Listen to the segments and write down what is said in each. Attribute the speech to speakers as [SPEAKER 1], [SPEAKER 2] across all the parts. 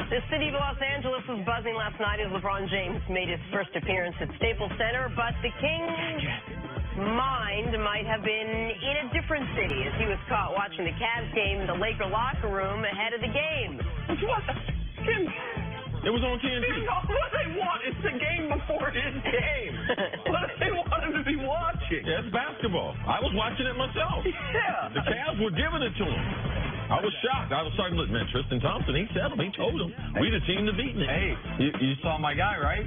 [SPEAKER 1] The city of Los Angeles was buzzing last night as LeBron James made his first appearance at Staples Center, but the King's mind might have been in a different city as he was caught watching the Cavs game in the Laker locker room ahead of the game.
[SPEAKER 2] What?
[SPEAKER 3] It was on TNT.
[SPEAKER 2] What they want is the game before his game. What do they want him to be watching?
[SPEAKER 3] Yeah, it's basketball. I was watching it myself.
[SPEAKER 2] Yeah.
[SPEAKER 3] The Cavs were giving it to him. I was shocked. I was starting to look, man, Tristan Thompson, he said him. He told him. We the team to beat.
[SPEAKER 2] Hey, you saw my guy, right?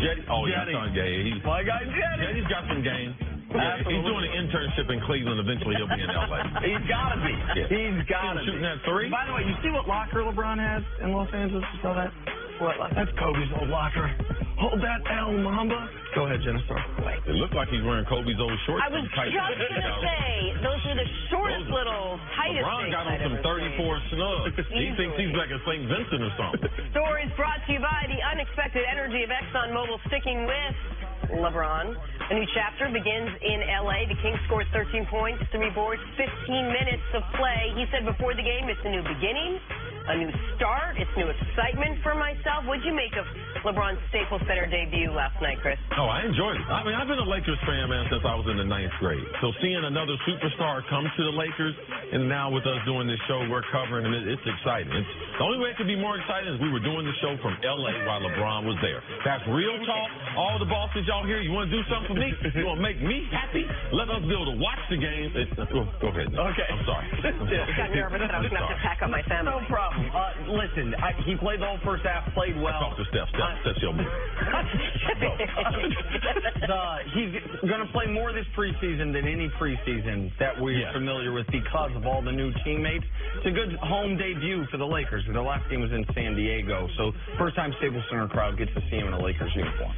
[SPEAKER 3] Jetty. Oh, yeah, I saw him.
[SPEAKER 2] My guy, Jetty.
[SPEAKER 3] Jetty's got some game. Yeah, he's doing an internship in Cleveland. Eventually, he'll be in L.A.
[SPEAKER 2] He's got to be.
[SPEAKER 3] Yeah.
[SPEAKER 2] He's got to be.
[SPEAKER 3] Shooting that three.
[SPEAKER 2] By the way, you see what locker LeBron has in Los Angeles? You saw that?
[SPEAKER 1] What locker?
[SPEAKER 2] That's Kobe's old locker. Hold that L, Mamba. Go ahead, Jennifer.
[SPEAKER 3] It looked like he's wearing Kobe's old shorts.
[SPEAKER 1] I was just going to say, those are the shortest little, tightest
[SPEAKER 3] LeBron
[SPEAKER 1] things
[SPEAKER 3] got on some 34 snugs. He thinks he's like a St. Vincent or something.
[SPEAKER 1] Stories brought to you by the unexpected energy of ExxonMobil, sticking with LeBron. A new chapter begins in L.A. The Kings scored 13 points, 3 boards, 15 minutes of play. He said before the game, it's a new beginning, a new start, it's new excitement for myself. What'd you make of LeBron's Staples Center debut last night, Chris?
[SPEAKER 3] Oh, I enjoyed it. I mean, I've been a Lakers fan, man, since I was in the 9th grade. So seeing another superstar come to the Lakers, and now with us doing this show, we're covering him, it's exciting. The only way it could be more exciting is we were doing the show from L.A. while LeBron was there. That's real talk. All the bosses y'all here, you want to do something for me? You want to make me happy? Let us be able to watch the game. Go ahead.
[SPEAKER 2] Okay.
[SPEAKER 3] I'm sorry.
[SPEAKER 1] I got nervous that I was going to have to pack up my family.
[SPEAKER 2] No problem. Listen, he played the whole first half, played well.
[SPEAKER 3] Talk to Steph. That's your move.
[SPEAKER 2] He's going to play more this preseason than any preseason that we're familiar with because of all the new teammates. It's a good home debut for the Lakers. Their last game was in San Diego, so first time Staples Center crowd gets to see him in a Lakers uniform.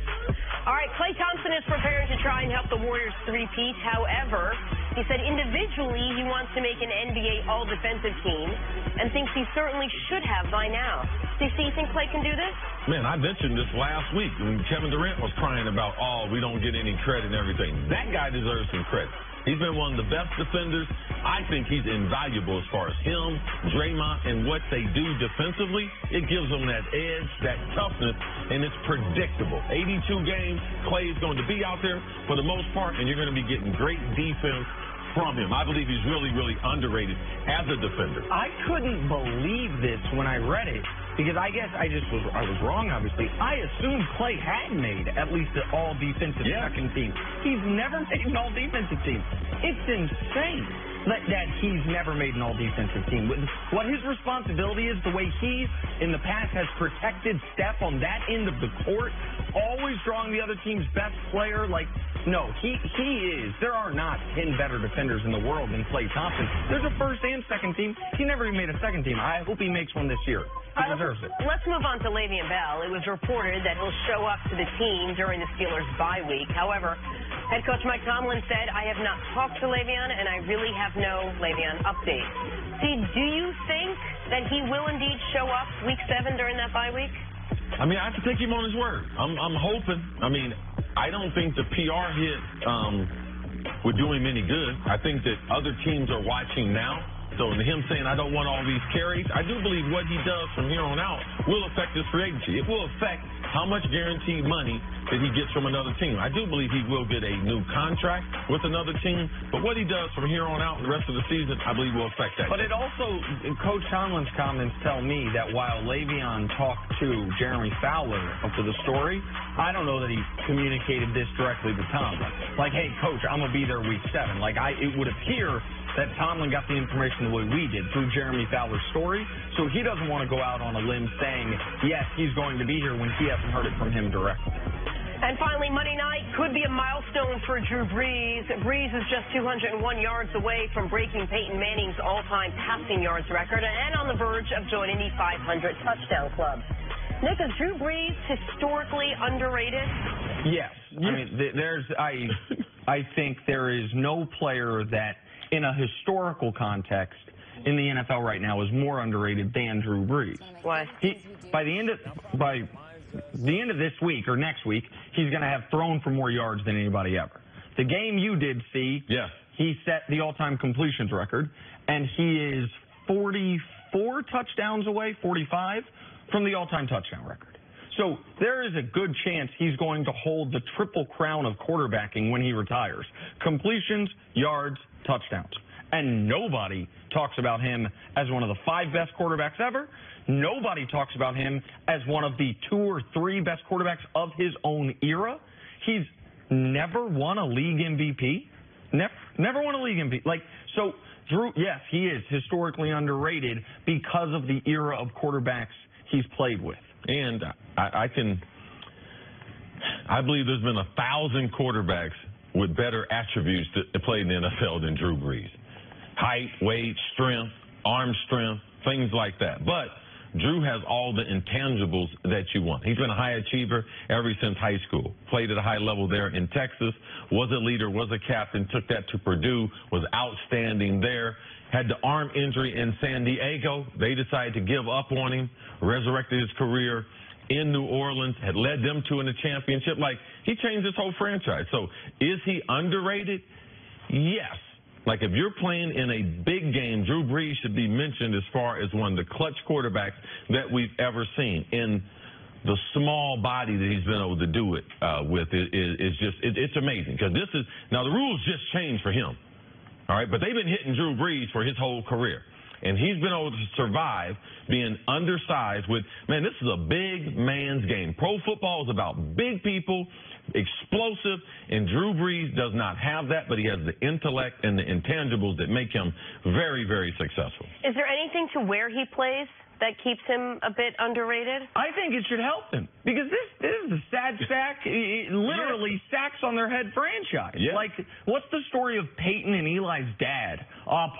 [SPEAKER 1] All right, Klay Thompson is preparing to try and help the Warriors three-peat. However, he said individually he wants to make an NBA all-defensive team and thinks he certainly should have by now. Do you think Klay can do this?
[SPEAKER 3] Man, I mentioned this last week when Kevin Durant was crying about, we don't get any credit and everything. That guy deserves some credit. He's been one of the best defenders. I think he's invaluable as far as him, Draymond, and what they do defensively. It gives them that edge, that toughness, and it's predictable. 82 games, Klay is going to be out there for the most part, and you're going to be getting great defense from him. I believe he's really, really underrated as a defender.
[SPEAKER 2] I couldn't believe this when I read it because I guess I was wrong, obviously. I assumed Klay had made at least an all-defensive second team. He's never made an all-defensive team. It's insane that he's never made an all-defensive team. What his responsibility is, the way he, in the past, has protected Steph on that end of the court, always drawing the other team's best player. No, he is. There are not 10 better defenders in the world than Klay Thompson. There's a first and second team. He never even made a second team. I hope he makes one this year. He deserves it.
[SPEAKER 1] Let's move on to Le'Veon Bell. It was reported that he'll show up to the team during the Steelers' bye week. However, head coach Mike Tomlin said, I have not talked to Le'Veon, and I really have no Le'Veon update. See, do you think that he will indeed show up week 7 during that bye week?
[SPEAKER 3] I mean, I have to take him on his word. I'm hoping. I mean, I don't think the PR hit would do him any good. I think that other teams are watching now. So him saying, I don't want all these carries, I do believe what he does from here on out will affect his free agency. It will affect how much guaranteed money that he gets from another team. I do believe he will get a new contract with another team, but what he does from here on out the rest of the season, I believe will affect that.
[SPEAKER 2] But it also, Coach Tomlin's comments tell me that while Le'Veon talked to Jeremy Fowler for the story, I don't know that he communicated this directly to Tomlin. Like, hey, Coach, I'm going to be there week 7. It would appear that Tomlin got the information the way we did through Jeremy Fowler's story, so he doesn't want to go out on a limb saying, yes, he's going to be here when he hasn't heard it from him directly.
[SPEAKER 1] And finally, Monday night could be a milestone for Drew Brees. Brees is just 201 yards away from breaking Peyton Manning's all-time passing yards record and on the verge of joining the 500 touchdown club. Nick, is Drew Brees historically underrated?
[SPEAKER 2] Yes. I mean, I think there is no player that, in a historical context, in the NFL right now is more underrated than Drew Brees.
[SPEAKER 1] Why?
[SPEAKER 2] By the end of this week or next week, he's going to have thrown for more yards than anybody ever. The game you did see, he set the all-time completions record, and he is 44 touchdowns away, 45, from the all-time touchdown record. So there is a good chance he's going to hold the triple crown of quarterbacking when he retires. Completions, yards, touchdowns. And nobody talks about him as one of the 5 best quarterbacks ever. Nobody talks about him as one of the 2 or 3 best quarterbacks of his own era. He's never won a league MVP. Never won a league MVP. So Drew, yes, he is historically underrated because of the era of quarterbacks he's played with.
[SPEAKER 3] And I believe there's been 1,000 quarterbacks with better attributes that played in the NFL than Drew Brees. Height, weight, strength, arm strength, things like that. But Drew has all the intangibles that you want. He's been a high achiever ever since high school. Played at a high level there in Texas, was a leader, was a captain, took that to Purdue, was outstanding there. Had the arm injury in San Diego. They decided to give up on him, resurrected his career in New Orleans, had led them to a championship. He changed his whole franchise. So is he underrated? Yes. If you're playing in a big game, Drew Brees should be mentioned as far as one of the clutch quarterbacks that we've ever seen. In the small body that he's been able to do it with it's amazing. Because now the rules just changed for him. All right, but they've been hitting Drew Brees for his whole career. And he's been able to survive being undersized with, man, this is a big man's game. Pro football is about big people, explosive, and Drew Brees does not have that, but he has the intellect and the intangibles that make him very, very successful.
[SPEAKER 1] Is there anything to where he plays that keeps him a bit underrated?
[SPEAKER 2] I think it should help him because this is a sad sack, literally sacks on their head franchise.
[SPEAKER 3] Yeah.
[SPEAKER 2] What's the story of Peyton and Eli's dad?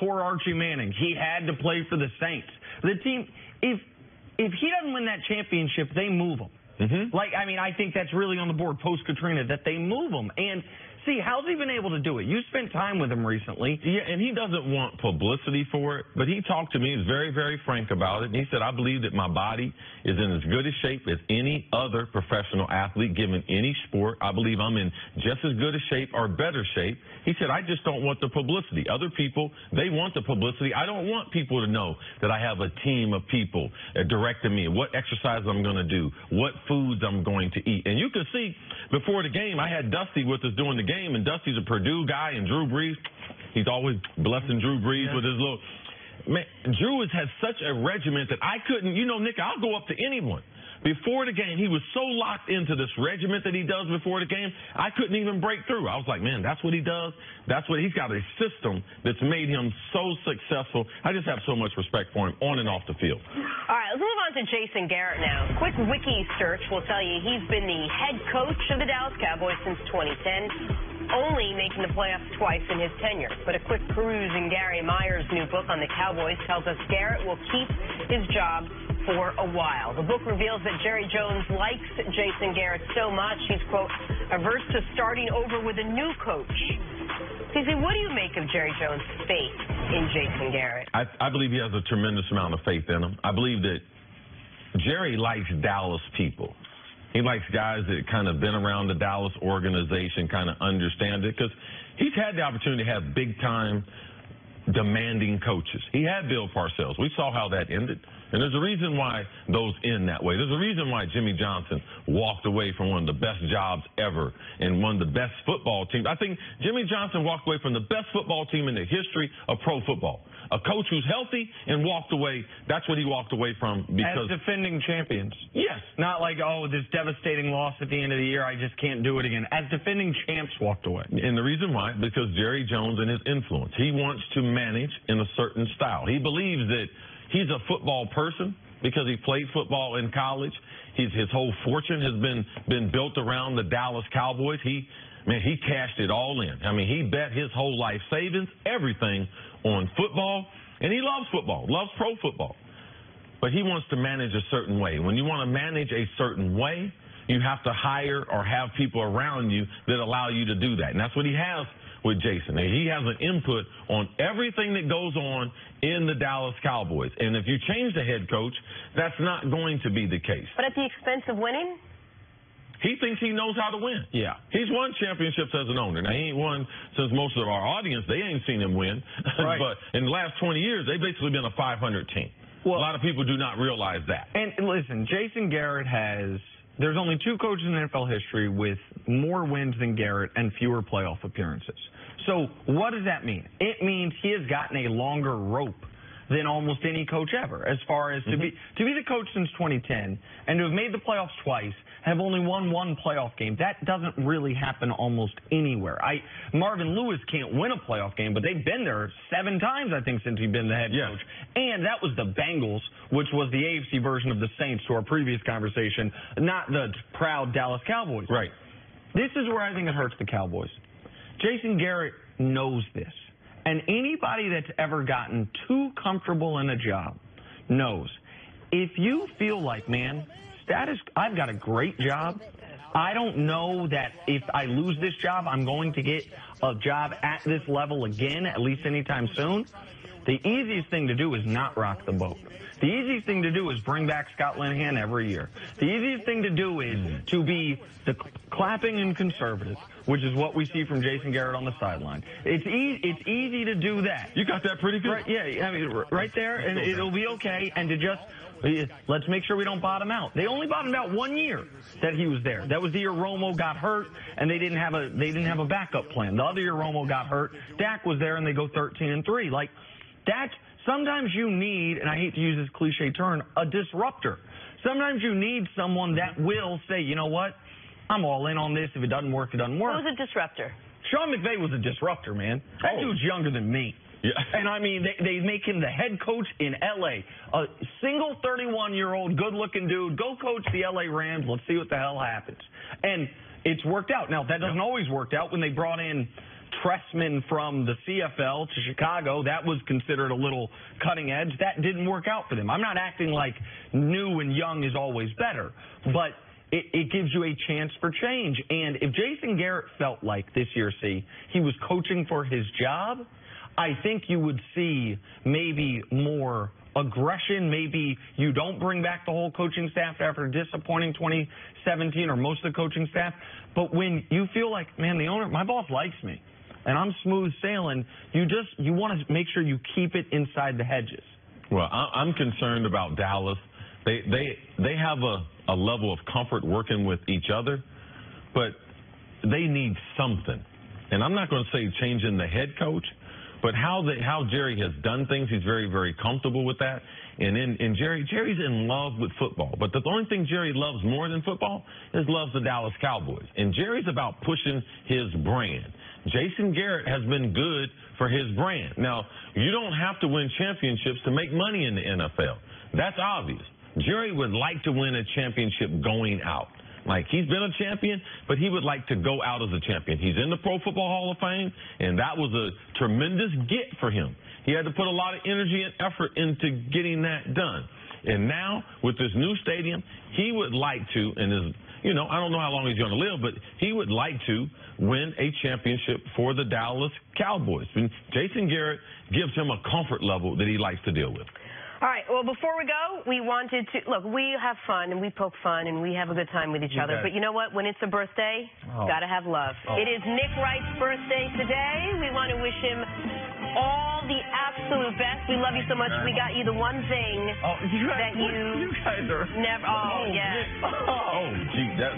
[SPEAKER 2] Poor Archie Manning. He had to play for the Saints. The team, if he doesn't win that championship, they move him.
[SPEAKER 3] Mm-hmm.
[SPEAKER 2] I think that's really on the board post-Katrina, that they move him. And see, how's he been able to do it? You spent time with him recently.
[SPEAKER 3] Yeah, and he doesn't want publicity for it, but he talked to me. He's very, very frank about it. And he said, I believe that my body is in as good a shape as any other professional athlete given any sport. I believe I'm in just as good a shape or better shape. He said, I just don't want the publicity. Other people, they want the publicity. I don't want people to know that I have a team of people directing me, what exercise I'm going to do, what foods I'm going to eat. And you could see before the game, I had Dusty with us doing the game, and Dusty's a Purdue guy, and Drew Brees, he's always blessing Drew Brees with his little... Man, Drew has such a regiment that I couldn't... Nick, I'll go up to anyone. Before the game, he was so locked into this regiment that he does before the game, I couldn't even break through. I was like, man, that's what he does. He's got a system that's made him so successful. I just have so much respect for him on and off the field.
[SPEAKER 1] All right, let's move on to Jason Garrett now. Quick wiki search will tell you he's been the head coach of the Dallas Cowboys since 2010, only making the playoffs twice in his tenure. But a quick peruse in Gary Myers' new book on the Cowboys tells us Garrett will keep his job for a while. The book reveals that Jerry Jones likes Jason Garrett so much he's, quote, averse to starting over with a new coach. CC, what do you make of Jerry Jones' faith in Jason Garrett?
[SPEAKER 3] I believe he has a tremendous amount of faith in him. I believe that Jerry likes Dallas people. He likes guys that kind of been around the Dallas organization, kind of understand it, because he's had the opportunity to have big-time demanding coaches. He had Bill Parcells. We saw how that ended. And there's a reason why those end that way. There's a reason why Jimmy Johnson walked away from one of the best jobs ever and one of the best football teams. I think Jimmy Johnson walked away from the best football team in the history of pro football. A coach who's healthy and walked away, that's what he walked away from. Because
[SPEAKER 2] as defending champions.
[SPEAKER 3] Yes.
[SPEAKER 2] Not like, this devastating loss at the end of the year, I just can't do it again. As defending champs walked away.
[SPEAKER 3] And the reason why, because Jerry Jones and his influence. He wants to manage in a certain style. He believes that he's a football person because he played football in college. His whole fortune has been built around the Dallas Cowboys. He cashed it all in. He bet his whole life savings, everything on football, and he loves football, loves pro football. But he wants to manage a certain way. When you want to manage a certain way, you have to hire or have people around you that allow you to do that. And that's what he has with Jason. He has an input on everything that goes on in the Dallas Cowboys. And if you change the head coach, that's not going to be the case.
[SPEAKER 1] But at the expense of winning?
[SPEAKER 3] He thinks he knows how to win.
[SPEAKER 2] Yeah.
[SPEAKER 3] He's won championships as an owner. Now, he ain't won since most of our audience. They ain't seen him win.
[SPEAKER 2] Right.
[SPEAKER 3] But in the last 20 years, they've basically been a 500 team. a lot of people do not realize that.
[SPEAKER 2] And listen, Jason Garrett there's only 2 coaches in NFL history with more wins than Garrett and fewer playoff appearances. So what does that mean? It means he has gotten a longer rope than almost any coach ever, as far as to be the coach since 2010 and to have made the playoffs twice, have only won 1 playoff game. That doesn't really happen almost anywhere. Marvin Lewis can't win a playoff game, but they've been there 7 times, I think, since he's been the head coach. And that was the Bengals, which was the AFC version of the Saints to our previous conversation, not the proud Dallas Cowboys.
[SPEAKER 3] Right.
[SPEAKER 2] This is where I think it hurts the Cowboys. Jason Garrett knows this. And anybody that's ever gotten too comfortable in a job knows if you feel like, man, I've got a great job. I don't know that if I lose this job, I'm going to get a job at this level again, at least anytime soon. The easiest thing to do is not rock the boat. The easiest thing to do is bring back Scott Linehan every year. The easiest thing to do is to be the clapping and conservative, which is what we see from Jason Garrett on the sideline. It's easy to do that.
[SPEAKER 3] You got that pretty good.
[SPEAKER 2] Right, yeah, I mean, right there, and it'll be okay. And to just let's make sure we don't bottom out. They only bottomed out 1 year that he was there. That was the year Romo got hurt, and they didn't have a backup plan. The other year Romo got hurt, Dak was there, and they go 13-3. Like that's. Sometimes you need, and I hate to use this cliche term, a disruptor. Sometimes you need someone that will say, you know what, I'm all in on this. If it doesn't work, it doesn't work.
[SPEAKER 1] Who's a disruptor?
[SPEAKER 2] Sean McVay was a disruptor, man. That dude's younger than me.
[SPEAKER 3] Yeah.
[SPEAKER 2] And, I mean, they make him the head coach in L.A., a single 31-year-old good-looking dude. Go coach the L.A. Rams. Let's see what the hell happens. And it's worked out. Now, that doesn't always work out. When they brought in Tressman from the CFL to Chicago, that was considered a little cutting edge. That didn't work out for them. I'm not acting like new and young is always better, but it gives you a chance for change. And if Jason Garrett felt like this year, he was coaching for his job, I think you would see maybe more aggression. Maybe you don't bring back the whole coaching staff after a disappointing 2017 or most of the coaching staff. But when you feel like, man, the owner, my boss likes me, and I'm smooth sailing, you want to make sure you keep it inside the hedges.
[SPEAKER 3] Well, I'm concerned about Dallas. They have a level of comfort working with each other, but they need something. And I'm not going to say changing the head coach, but how Jerry has done things, he's very, very comfortable with that. And Jerry's in love with football. But the only thing Jerry loves more than football is loves the Dallas Cowboys. And Jerry's about pushing his brand. Jason Garrett has been good for his brand. Now, you don't have to win championships to make money in the NFL. That's obvious. Jerry would like to win a championship going out. Like, he's been a champion, but he would like to go out as a champion. He's in the Pro Football Hall of Fame, and that was a tremendous get for him. He had to put a lot of energy and effort into getting that done. And now, with this new stadium, he would like to, and I don't know how long he's going to live, but he would like to win a championship for the Dallas Cowboys. And Jason Garrett gives him a comfort level that he likes to deal with.
[SPEAKER 1] All right, well, before we go, we wanted to, look, we have fun and we poke fun and we have a good time with each other. But you know what? When it's a birthday, got to have love. It is Nick Wright's birthday today. We want to wish him all the absolute best. We love you so much. We got you the one thing that you
[SPEAKER 2] guys are
[SPEAKER 1] never,
[SPEAKER 3] Gee,
[SPEAKER 1] that's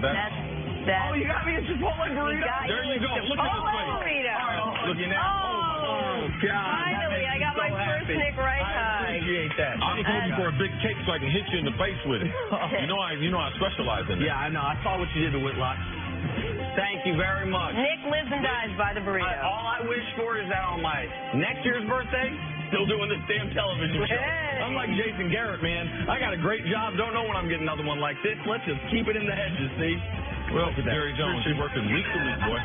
[SPEAKER 2] you got me a Chipotle burrito?
[SPEAKER 3] There you go. Look at this face.
[SPEAKER 1] Burrito.
[SPEAKER 3] Look at now.
[SPEAKER 2] Oh, God.
[SPEAKER 1] Finally, I got my first Nick Wright high.
[SPEAKER 2] I appreciate that.
[SPEAKER 3] I'm looking for a big cake so I can hit you in the face with it. You know I specialize in that.
[SPEAKER 2] Yeah, I know. I saw what you did to Whitlock. Thank you very much.
[SPEAKER 1] Nick lives and dies by the burrito.
[SPEAKER 2] All I wish for is that on my next year's birthday, still doing this damn television show.
[SPEAKER 1] Hey.
[SPEAKER 2] I'm like Jason Garrett, man. I got a great job. Don't know when I'm getting another one like this. Let's just keep it in the hedges, see?
[SPEAKER 3] Well, Jerry Jones, you're working week to week, boy.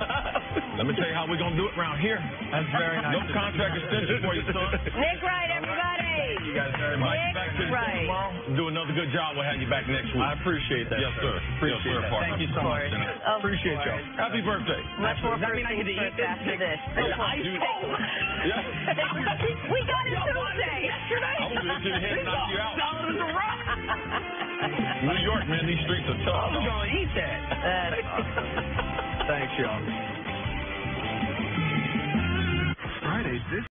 [SPEAKER 3] Let me tell you how we're going to do it around here.
[SPEAKER 2] That's very nice.
[SPEAKER 3] No contract extension for you, son.
[SPEAKER 1] Nick Wright, everybody.
[SPEAKER 2] Thank you guys very much.
[SPEAKER 1] Nick
[SPEAKER 3] Back to the
[SPEAKER 1] Wright.
[SPEAKER 3] team tomorrow. Do another good job. We'll have you back next week.
[SPEAKER 2] I appreciate that.
[SPEAKER 3] Yes, sir.
[SPEAKER 2] Appreciate that.
[SPEAKER 3] partner.
[SPEAKER 2] Thank you so much. Appreciate y'all.
[SPEAKER 3] Happy birthday.
[SPEAKER 1] Much more
[SPEAKER 2] Does that mean I get to eat this
[SPEAKER 1] after this.
[SPEAKER 3] Yeah.
[SPEAKER 1] We got it Tuesday. Yesterday.
[SPEAKER 3] I'm going to hit your head and knock you out.
[SPEAKER 2] Solid as a rock.
[SPEAKER 3] New York, man, these streets are tough.
[SPEAKER 2] I'm going to eat that. Thanks, y'all.
[SPEAKER 4] Fridays this